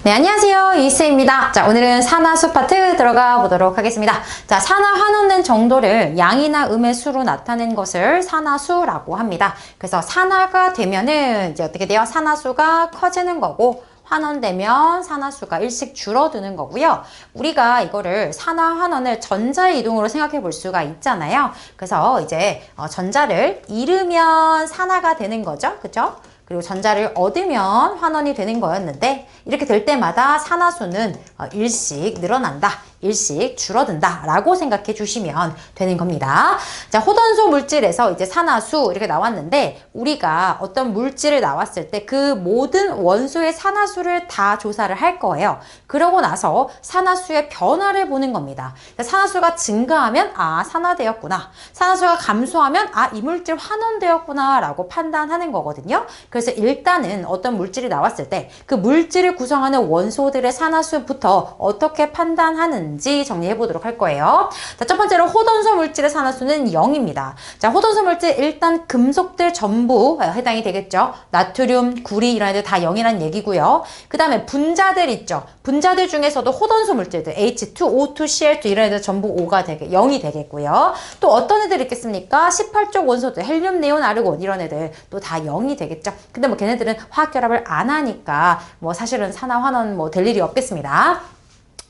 네, 안녕하세요. 이쌤입니다. 자, 오늘은 산화수 파트 들어가 보도록 하겠습니다. 자, 산화 환원된 정도를 양이나 음의 수로 나타낸 것을 산화수라고 합니다. 그래서 산화가 되면은 이제 어떻게 돼요? 산화수가 커지는 거고, 환원되면 산화수가 일씩 줄어드는 거고요. 우리가 이거를 산화 환원을 전자의 이동으로 생각해 볼 수가 있잖아요. 그래서 이제 전자를 잃으면 산화가 되는 거죠. 그죠? 그리고 전자를 얻으면 환원이 되는 거였는데 이렇게 될 때마다 산화수는 일씩 늘어난다, 일씩 줄어든다 라고 생각해 주시면 되는 겁니다. 자, 호던소 물질에서 이제 산화수 이렇게 나왔는데 우리가 어떤 물질을 나왔을 때 그 모든 원소의 산화수를 다 조사를 할 거예요. 그러고 나서 산화수의 변화를 보는 겁니다. 산화수가 증가하면 아, 산화되었구나. 산화수가 감소하면 아, 이 물질 환원되었구나 라고 판단하는 거거든요. 그래서 일단은 어떤 물질이 나왔을 때 그 물질을 구성하는 원소들의 산화수부터 어떻게 판단하는지 정리해 보도록 할 거예요. 자, 첫 번째로 호던소 물질의 산화수는 0입니다. 자, 호던소 물질 일단 금속들 전부 해당이 되겠죠. 나트륨, 구리 이런 애들 다 0이라는 얘기고요. 그 다음에 분자들 있죠. 분자들 중에서도 호던소 물질들 H2, O2, Cl2 이런 애들 전부 0이 되겠고요. 또 어떤 애들 있겠습니까? 18쪽 원소들 헬륨, 네온, 아르곤 이런 애들 또 다 0이 되겠죠. 근데 뭐 걔네들은 화학결합을 안 하니까 뭐 사실은 산화 환원 뭐 될 일이 없겠습니다.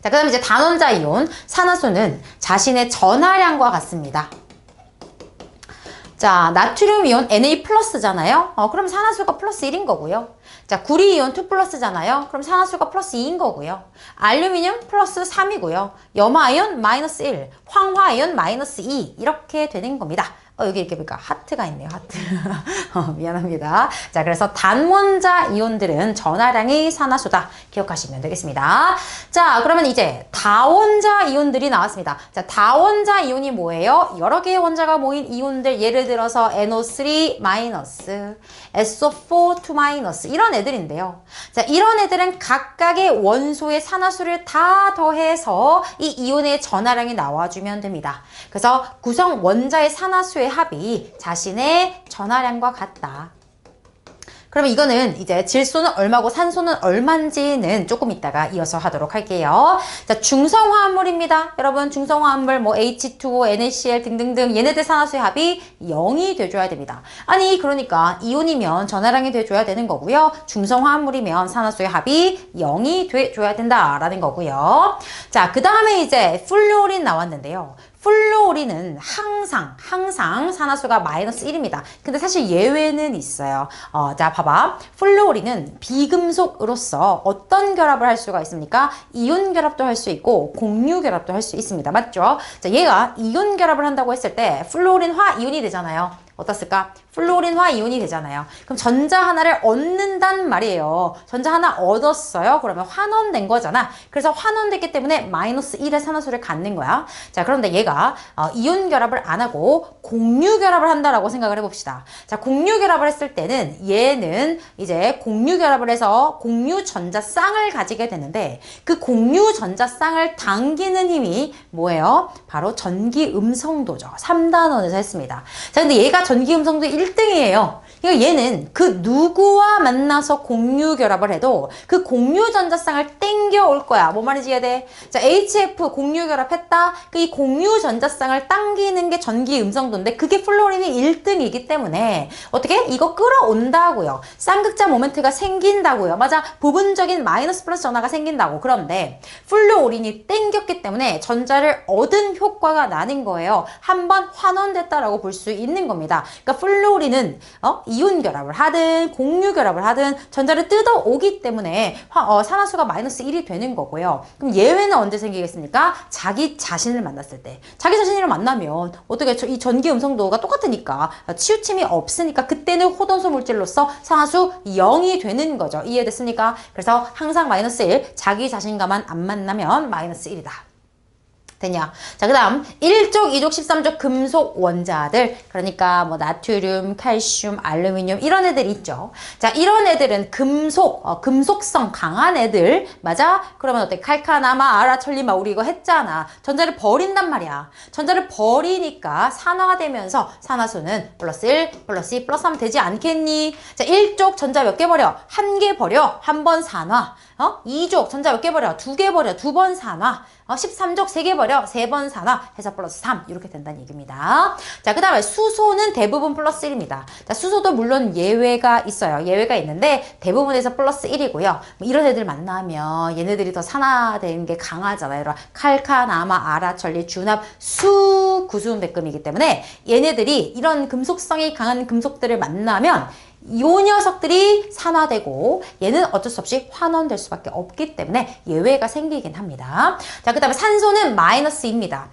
자, 그 다음에 이제 단원자 이온 산화수는 자신의 전하량과 같습니다. 자, 나트륨 이온 Na 플러스잖아요. 그럼 산화수가 플러스 1인 거고요. 자, 구리 이온 2 플러스잖아요. 그럼 산화수가 플러스 2인 거고요. 알루미늄 플러스 3이고요. 염화 이온 마이너스 1, 황화 이온 마이너스 2 이렇게 되는 겁니다. 여기 이렇게 보니까 하트가 있네요, 하트. 미안합니다. 자, 그래서 단원자 이온들은 전하량이 산화수다. 기억하시면 되겠습니다. 자, 그러면 이제 다원자 이온들이 나왔습니다. 자, 다원자 이온이 뭐예요? 여러 개의 원자가 모인 이온들, 예를 들어서 NO3 마이너스, SO4 2 마이너스 이런 애들인데요. 자, 이런 애들은 각각의 원소의 산화수를 다 더해서 이 이온의 전하량이 나와주면 됩니다. 그래서 구성 원자의 산화수의 합이 자신의 전하량과 같다. 그러면 이거는 이제 질소는 얼마고 산소는 얼마인지는 조금 이따가 이어서 하도록 할게요. 자, 중성화합물입니다. 여러분, 중성화합물 뭐 H2O, NaCl 등등등 얘네들 산화수의 합이 0이 돼줘야 됩니다. 아니, 그러니까 이온이면 전하량이 돼줘야 되는 거고요. 중성화합물이면 산화수의 합이 0이 돼줘야 된다라는 거고요. 자, 그 다음에 이제 플루오린 나왔는데요. 플루오린은 항상 산화수가 마이너스 1입니다. 근데 사실 예외는 있어요. 자, 봐봐. 플루오린은 비금속으로서 어떤 결합을 할 수가 있습니까? 이온 결합도 할 수 있고 공유 결합도 할 수 있습니다. 맞죠? 자, 얘가 이온 결합을 한다고 했을 때 플루오린화 이온이 되잖아요. 어떻습니까? 플루오린화 이온이 되잖아요. 그럼 전자 하나를 얻는단 말이에요. 전자 하나 얻었어요. 그러면 환원된 거잖아. 그래서 환원됐기 때문에 마이너스 1의 산화수를 갖는 거야. 자, 그런데 얘가 이온 결합을 안 하고 공유 결합을 한다라고 생각을 해봅시다. 자, 공유 결합을 했을 때는 얘는 이제 공유 결합을 해서 공유 전자쌍을 가지게 되는데 그 공유 전자쌍을 당기는 힘이 뭐예요? 바로 전기 음성도죠. 3단원에서 했습니다. 자, 근데 얘가 전기 음성도 1등이에요. 그러니까 얘는 그 누구와 만나서 공유 결합을 해도 그 공유 전자쌍을 땡겨 올 거야. 뭔 말인지 이해돼? 자, HF 공유 결합했다. 그 이 공유 전자쌍을 당기는 게 전기 음성도인데 그게 플루오린이 1등이기 때문에 어떻게? 이거 끌어온다고요. 쌍극자 모멘트가 생긴다고요. 맞아. 부분적인 마이너스 플러스 전하가 생긴다고. 그런데 플루오린이 땡겼기 때문에 전자를 얻은 효과가 나는 거예요. 한번 환원됐다라고 볼 수 있는 겁니다. 그러니까 플루오린은 이온 결합을 하든 공유 결합을 하든 전자를 뜯어오기 때문에 산화수가 마이너스 1이 되는 거고요. 그럼 예외는 언제 생기겠습니까? 자기 자신을 만났을 때. 자기 자신을 만나면 어떻게 이 전기 음성도가 똑같으니까 치우침이 없으니까 그때는 호던소 물질로서 산화수 0이 되는 거죠. 이해됐습니까? 그래서 항상 마이너스 1, 자기 자신과만 안 만나면 마이너스 1이다. 되냐? 자, 그 다음 1족, 2족, 13족 금속 원자들, 그러니까 뭐 나트륨, 칼슘, 알루미늄 이런 애들 있죠. 자, 이런 애들은 금속성 강한 애들, 맞아? 그러면 어때? 칼카나마, 아라철리마 우리 이거 했잖아. 전자를 버린단 말이야. 전자를 버리니까 산화가 되면서 산화수는 플러스 1, 플러스 2, 플러스 3 되지 않겠니? 자, 1족 전자 몇 개 버려? 한 개 버려. 한 번 산화. 2족 전자 몇 개 버려? 2개 버려. 2번 산화. 13족 3개 버려. 3번 산화 해서 플러스 3 이렇게 된다는 얘기입니다. 자, 그 다음에 수소는 대부분 플러스 1입니다. 자, 수소도 물론 예외가 있어요. 예외가 있는데 대부분에서 플러스 1이고요. 이런 애들 만나면 얘네들이 더 산화되는 게 강하잖아요. 칼카나마, 아라, 전리, 준합, 수, 구수음백금이기 때문에 얘네들이 이런 금속성이 강한 금속들을 만나면 이 녀석들이 산화되고 얘는 어쩔 수 없이 환원될 수밖에 없기 때문에 예외가 생기긴 합니다. 자, 그 다음에 산소는 마이너스입니다.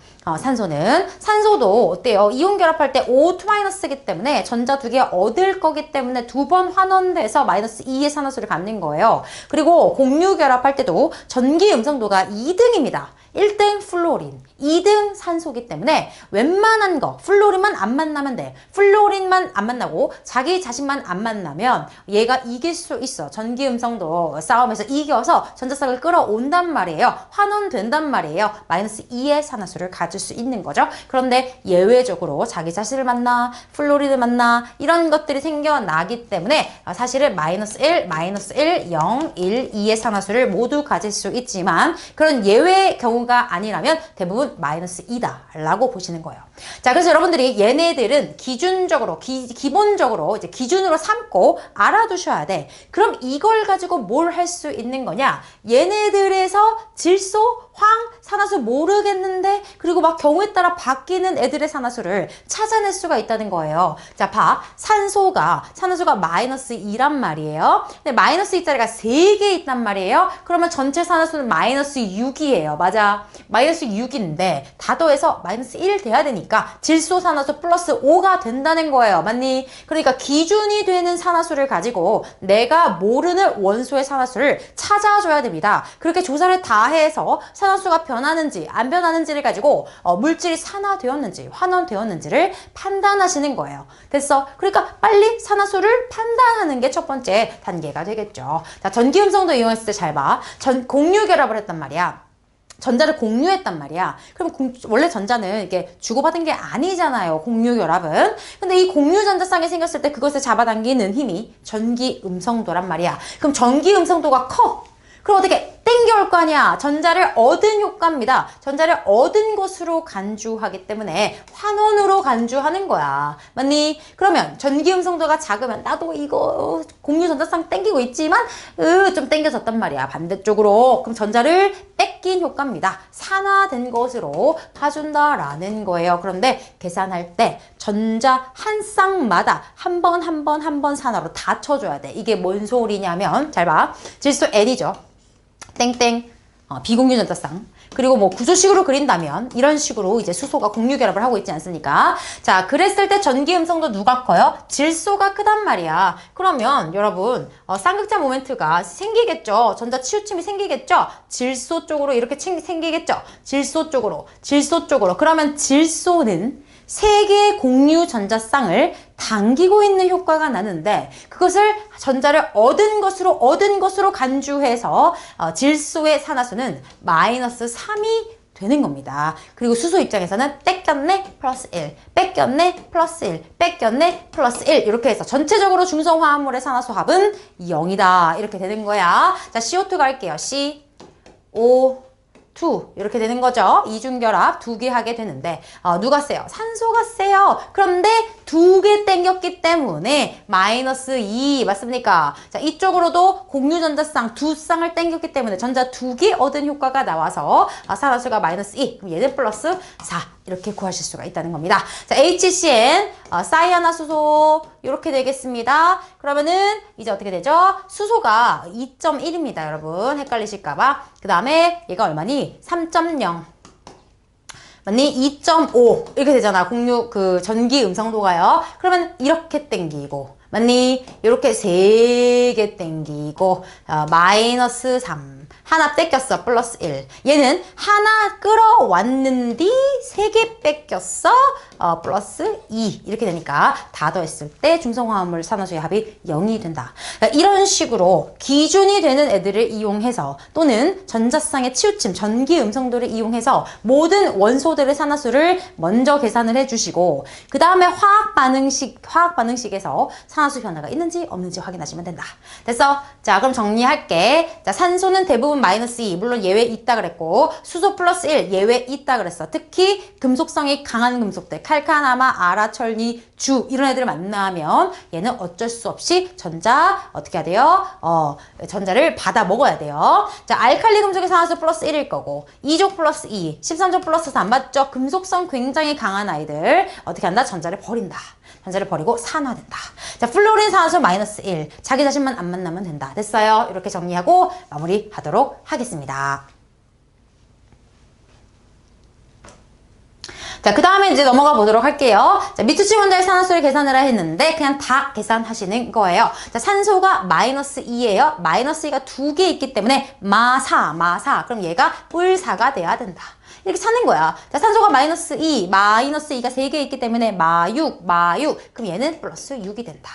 산소도 어때요? 이온 결합할 때 O2-기 때문에 전자 2개 얻을 거기 때문에 2번 환원돼서 마이너스 2의 산화수를 갖는 거예요. 그리고 공유 결합할 때도 전기 음성도가 2등입니다. 1등 플로린, 2등 산소기 때문에 웬만한 거 플로린만 안 만나면 돼. 플로린만 안 만나고 자기 자신만 안 만나면 얘가 이길 수 있어. 전기 음성도 싸움에서 이겨서 전자쌍을 끌어온단 말이에요. 환원된단 말이에요. 마이너스 2의 산화수를 가질 수 있는 거죠. 그런데 예외적으로 자기 자신을 만나, 플로린을 만나 이런 것들이 생겨나기 때문에 사실은 마이너스 1, 0, 1, 2의 산화수를 모두 가질 수 있지만 그런 예외 경우가 아니라면 대부분 마이너스 2다 라고 보시는 거예요. 자, 그래서 여러분들이 얘네들은 기준적으로 기본적으로 이제 기준으로 삼고 알아두셔야 돼. 그럼 이걸 가지고 뭘 할 수 있는 거냐? 얘네들에서 질소, 황, 산화수 모르겠는데 그리고 막 경우에 따라 바뀌는 애들의 산화수를 찾아낼 수가 있다는 거예요. 자, 봐. 산화수가 마이너스 2란 말이에요. 근데 마이너스 2짜리가 3개 있단 말이에요. 그러면 전체 산화수는 마이너스 6이에요. 맞아. 마이너스 6인데 다 더해서 마이너스 1 돼야 되니까 질소 산화수 플러스 5가 된다는 거예요. 맞니? 그러니까 기준이 되는 산화수를 가지고 내가 모르는 원소의 산화수를 찾아줘야 됩니다. 그렇게 조사를 다 해서 산화수가 변하는지 안 변하는지를 가지고 물질이 산화되었는지 환원되었는지를 판단하시는 거예요. 됐어? 그러니까 빨리 산화수를 판단하는 게 첫 번째 단계가 되겠죠. 자, 전기음성도 이용했을 때 잘 봐. 공유 결합을 했단 말이야. 전자를 공유했단 말이야. 그럼 원래 전자는 이게 주고받은 게 아니잖아요. 공유 결합은. 근데 이 공유 전자쌍이 생겼을 때 그것을 잡아당기는 힘이 전기 음성도란 말이야. 그럼 전기 음성도가 커. 그럼 어떻게 땡겨올 거 아니야. 전자를 얻은 효과입니다. 전자를 얻은 것으로 간주하기 때문에 환원으로 간주하는 거야. 맞니? 그러면 전기 음성도가 작으면 나도 이거 공유 전자쌍 땡기고 있지만 좀 땡겨졌단 말이야. 반대쪽으로. 그럼 전자를 뺏긴 효과입니다. 산화된 것으로 봐준다라는 거예요. 그런데 계산할 때 전자 한 쌍마다 한 번 산화로 다 쳐줘야 돼. 이게 뭔 소리냐면 잘 봐. 질소 N이죠. 땡땡 비공유 전자쌍. 그리고 뭐 구조식으로 그린다면 이런 식으로 이제 수소가 공유 결합을 하고 있지 않습니까? 자, 그랬을 때 전기 음성도 누가 커요? 질소가 크단 말이야. 그러면 여러분 쌍극자 모멘트가 생기겠죠. 전자 치우침이 생기겠죠. 질소 쪽으로 이렇게 생기겠죠. 질소 쪽으로. 그러면 질소는 3개의 공유 전자쌍을 당기고 있는 효과가 나는데 그것을 전자를 얻은 것으로 간주해서 질소의 산화수는 마이너스 3이 되는 겁니다. 그리고 수소 입장에서는 뺏겼네 플러스 1, 뺏겼네 플러스 1, 뺏겼네 플러스 1 이렇게 해서 전체적으로 중성화합물의 산화수 합은 0이다 이렇게 되는 거야. 자, CO2가 할게요. CO2 이렇게 되는 거죠. 이중결합 2개 하게 되는데 누가 세요? 산소가 세요. 그런데 2개 땡겼기 때문에 마이너스 2 맞습니까? 자, 이쪽으로도 공유 전자쌍 2쌍을 땡겼기 때문에 전자 2개 얻은 효과가 나와서 산화수가 마이너스 2 그럼 얘는 플러스 4 이렇게 구하실 수가 있다는 겁니다. 자, HCN 사이아나수소 이렇게 되겠습니다. 그러면은 이제 어떻게 되죠? 수소가 2.1입니다. 여러분 헷갈리실까봐. 그 다음에 얘가 얼마니? 3.0 맞니? 2.5 이렇게 되잖아. 전기 음성도가요. 그러면 이렇게 땡기고 맞니? 이렇게 3개 땡기고 마이너스 3 하나 뺏겼어. 플러스 1. 얘는 하나 끌어왔는데 3개 뺏겼어. 플러스 2. 이렇게 되니까 다 더했을 때 중성화합물 산화수의 합이 0이 된다. 그러니까 이런 식으로 기준이 되는 애들을 이용해서 또는 전자쌍의 치우침, 전기 음성도를 이용해서 모든 원소들의 산화수를 먼저 계산을 해주시고 그 다음에 화학 반응식에서 산화수 변화가 있는지 없는지 확인하시면 된다. 됐어? 자, 그럼 정리할게. 자, 산소는 대부분 마이너스 2, 물론 예외 있다 그랬고 수소 플러스 1, 예외 있다 그랬어. 특히 금속성이 강한 금속들, 칼카나마, 아라, 철리, 주 이런 애들 만나면 얘는 어쩔 수 없이 전자 어떻게 해야 돼요? 전자를 받아 먹어야 돼요. 자, 알칼리 금속의 산화수 플러스 1일 거고 2족 플러스 2, 13족 플러스 3 맞죠? 금속성 굉장히 강한 아이들 어떻게 한다? 전자를 버린다. 전자를 버리고 산화된다. 자, 플로린 산화수 마이너스 1. 자기 자신만 안 만나면 된다. 됐어요? 이렇게 정리하고 마무리하도록 하겠습니다. 자, 그 다음에 이제 넘어가 보도록 할게요. 자, 미투치 혼자의 산화수를 계산을 했는데 그냥 다 계산하시는 거예요. 자, 산소가 마이너스 2예요. 마이너스 2가 2개 있기 때문에 마사. 그럼 얘가 뿔사가 돼야 된다. 이렇게 찾는 거야. 자, 산소가 마이너스 2, 마이너스 2가 3개 있기 때문에 마육. 그럼 얘는 플러스 6이 된다.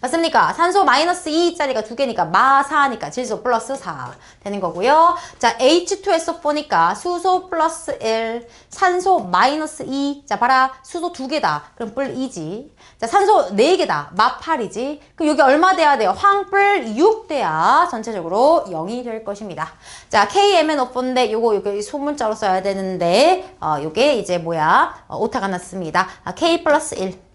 맞습니까? 산소 마이너스 2짜리가 2개니까 마사니까 질소 플러스 4 되는 거고요. 자, H2SO4니까 수소 플러스 1, 산소 마이너스 2. 자, 봐라. 수소 2개다. 그럼 뿔 2지. 자, 산소 4개다. 마 8이지. 그럼 여기 얼마 돼야 돼요? 황뿔 6 돼야 전체적으로 0이 될 것입니다. 자, KMNO4인데 요거 소문자로 써야 되는데 요게 이제 오타가 났습니다. K 플러스 1.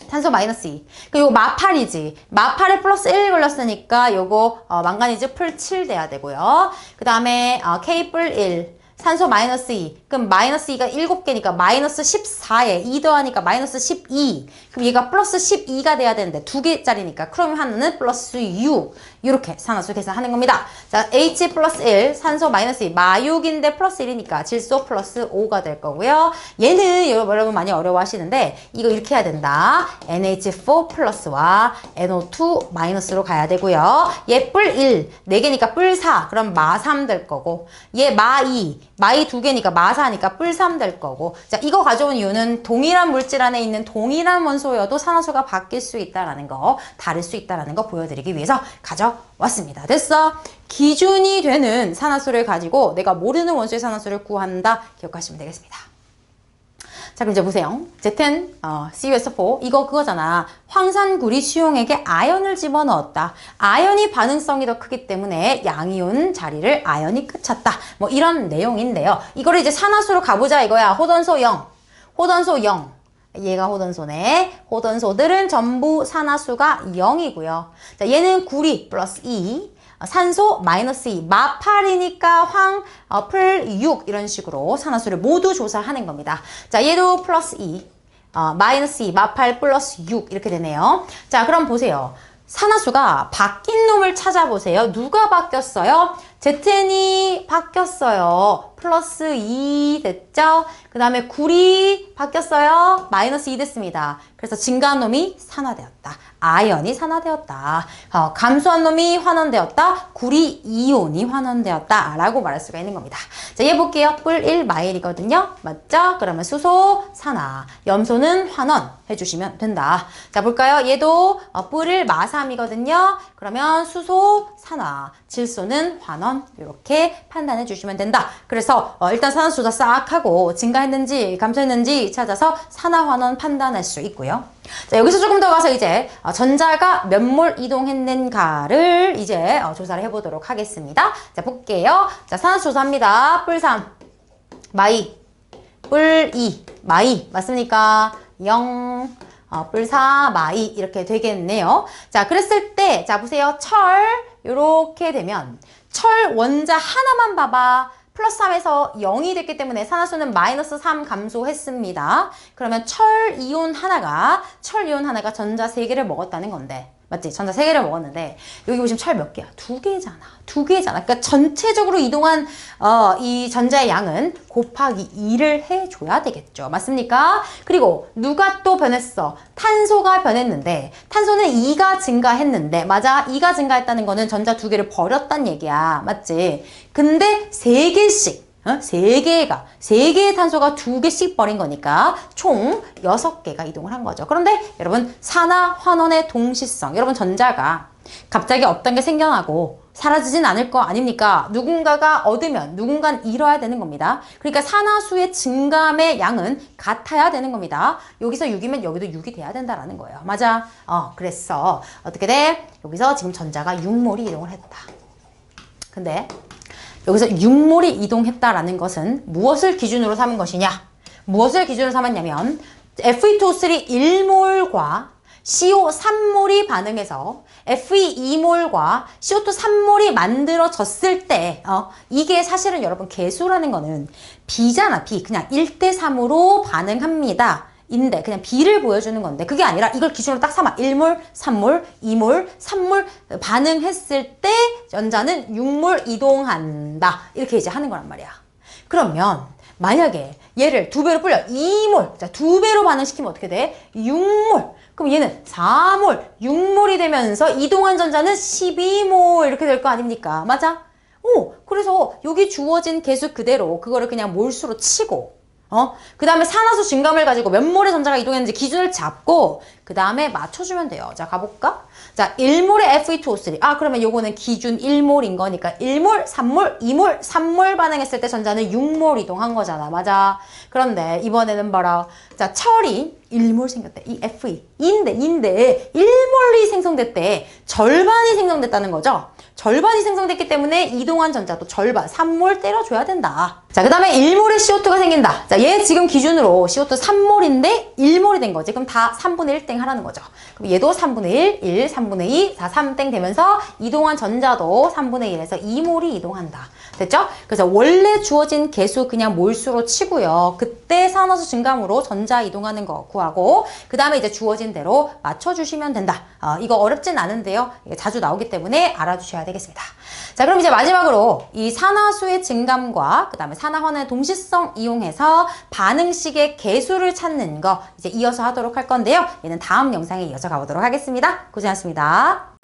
산소 마이너스 2. 그리고 마8이지. 마8에 플러스 1 걸렸으니까 요거 망가니즈 풀 7 돼야 되고요. 그 다음에 K 뿔 1. 산소 마이너스 2. 그럼 마이너스 2가 7개니까 마이너스 14에 2 더하니까 마이너스 12. 그럼 얘가 플러스 12가 돼야 되는데 2개짜리니까 크롬 하나는 플러스 6. 이렇게 산화수 계산하는 겁니다. 자, H 플러스 1, 산소 마이너스 2, 마6인데 플러스 1이니까 질소 플러스 5가 될 거고요. 얘는 여러분 많이 어려워하시는데 이거 이렇게 해야 된다. NH4 플러스와 NO2 마이너스로 가야 되고요. 얘 뿔 1, 4개니까 뿔 4, 그럼 마3 될 거고 얘 마2, 마이 2개니까 마4니까 뿔 3 될 거고 자, 이거 가져온 이유는 동일한 물질 안에 있는 동일한 원소여도 산화수가 바뀔 수 있다라는 거, 다를 수 있다라는 거 보여드리기 위해서 가져왔습니다. 됐어? 기준이 되는 산화수를 가지고 내가 모르는 원소의 산화수를 구한다. 기억하시면 되겠습니다. 자, 그럼 이제 보세요. Z, CuSO4 이거 그거잖아. 황산구리 수용액에 아연을 집어넣었다. 아연이 반응성이 더 크기 때문에 양이온 자리를 아연이 끄찼다. 뭐 이런 내용인데요. 이거를 이제 산화수로 가보자 이거야. 호던소 0. 호던소 0. 얘가 호던소네. 호던소들은 전부 산화수가 0이고요. 자, 얘는 구리 플러스 2. 산소 마이너스 2, 마8이니까 풀 6 이런 식으로 산화수를 모두 조사하는 겁니다. 자, 얘도 플러스 2, 마이너스 2, 마8 플러스 6 이렇게 되네요. 자, 그럼 보세요. 산화수가 바뀐 놈을 찾아보세요. 누가 바뀌었어요? ZN이 바뀌었어요. 플러스 2 됐죠? 그 다음에 구리 바뀌었어요. 마이너스 2 됐습니다. 그래서 증가한 놈이 산화되었다. 아연이 산화되었다. 감소한 놈이 환원되었다. 구리 이온이 환원되었다. 라고 말할 수가 있는 겁니다. 자, 얘 볼게요. 뿔 1 마일이거든요. 맞죠? 그러면 수소 산화. 염소는 환원 해주시면 된다. 자, 볼까요? 얘도 뿔 1 마3이거든요. 그러면 수소 산화. 질소는 환원. 이렇게 판단해 주시면 된다. 그래서 일단 산화수 조사 싹 하고 증가했는지 감소했는지 찾아서 산화 환원 판단할 수 있고요. 자, 여기서 조금 더 가서 이제 전자가 몇 몰 이동했는가를 이제 조사를 해보도록 하겠습니다. 자, 볼게요. 자, 산화수 조사합니다. 뿔 3, 마이, 뿔 2, 마이 맞습니까? 0, 뿔 4, 마이 이렇게 되겠네요. 자, 그랬을 때 자, 보세요. 철 요렇게 되면 철 원자 하나만 봐봐. 플러스 3에서 0이 됐기 때문에 산화수는 마이너스 3 감소했습니다. 그러면 철 이온 하나가 전자 3개를 먹었다는 건데 맞지? 전자 3개를 먹었는데 여기 보시면 철 몇 개야? 2개잖아. 2개잖아. 그러니까 전체적으로 이동한 이 전자의 양은 곱하기 2를 해줘야 되겠죠. 맞습니까? 그리고 누가 또 변했어? 탄소가 변했는데 탄소는 2가 증가했는데 맞아? 2가 증가했다는 거는 전자 2개를 버렸단 얘기야. 맞지? 근데 3개씩 3개의 탄소가 2개씩 버린 거니까 총 6개가 이동을 한 거죠. 그런데 여러분 산화 환원의 동시성, 여러분 전자가 갑자기 없던 게 생겨나고 사라지진 않을 거 아닙니까? 누군가가 얻으면 누군가는 잃어야 되는 겁니다. 그러니까 산화수의 증감의 양은 같아야 되는 겁니다. 여기서 6이면 여기도 6이 돼야 된다라는 거예요. 맞아? 그랬어. 어떻게 돼? 여기서 지금 전자가 6몰이 이동을 했다. 근데 여기서 6몰이 이동했다라는 것은 무엇을 기준으로 삼은 것이냐? 무엇을 기준으로 삼았냐면 Fe2O3 1몰과 CO 3몰이 반응해서 Fe 2몰과 CO2 3몰이 만들어졌을 때 이게 사실은 여러분 개수라는 거는 B잖아. B. 그냥 1대3으로 반응합니다. 인데 그냥 B를 보여주는 건데 그게 아니라 이걸 기준으로 딱 삼아 1몰, 3몰, 2몰, 3몰 반응했을 때 전자는 6몰 이동한다 이렇게 이제 하는 거란 말이야. 그러면 만약에 얘를 2배로 불려 2몰, 자 2배로 반응시키면 어떻게 돼? 6몰. 그럼 얘는 4몰, 6몰이 되면서 이동한 전자는 12몰 이렇게 될 거 아닙니까? 맞아? 그래서 여기 주어진 개수 그대로 그거를 그냥 몰수로 치고 그 다음에 산화수 증감을 가지고 몇 몰의 전자가 이동했는지 기준을 잡고 그 다음에 맞춰주면 돼요. 자, 가볼까? 자, 1몰의 Fe2O3. 그러면 요거는 기준 1몰인 거니까 1몰, 3몰, 2몰, 3몰 반응했을 때 전자는 6몰 이동한 거잖아. 맞아? 그런데 이번에는 봐라. 자, 철이 1몰 생겼대. 이 Fe. 인데 1몰이 생성됐대. 절반이 생성됐다는 거죠. 절반이 생성됐기 때문에 이동한 전자도 절반, 3몰 때려줘야 된다. 자, 그 다음에 1몰의 CO2가 생긴다. 자, 얘 지금 기준으로 CO2 3몰인데 1몰이 된 거지. 그럼 다 3분의 1땡 하라는 거죠. 그럼 얘도 3분의 1, 3분의 2, 4, 3땡 되면서 이동한 전자도 3분의 1에서 2몰이 이동한다. 됐죠? 그래서 원래 주어진 개수 그냥 몰수로 치고요. 그때 산화수 증감으로 전자 이동하는 거 구하고 그 다음에 이제 주어진 대로 맞춰주시면 된다. 이거 어렵진 않은데요. 이게 자주 나오기 때문에 알아주셔야 되겠습니다. 자, 그럼 이제 마지막으로 이 산화수의 증감과 그 다음에 산화환원의 동시성 이용해서 반응식의 개수를 찾는 거 이제 이어서 하도록 할 건데요. 얘는 다음 영상에 이어서 가보도록 하겠습니다. 고생하셨습니다.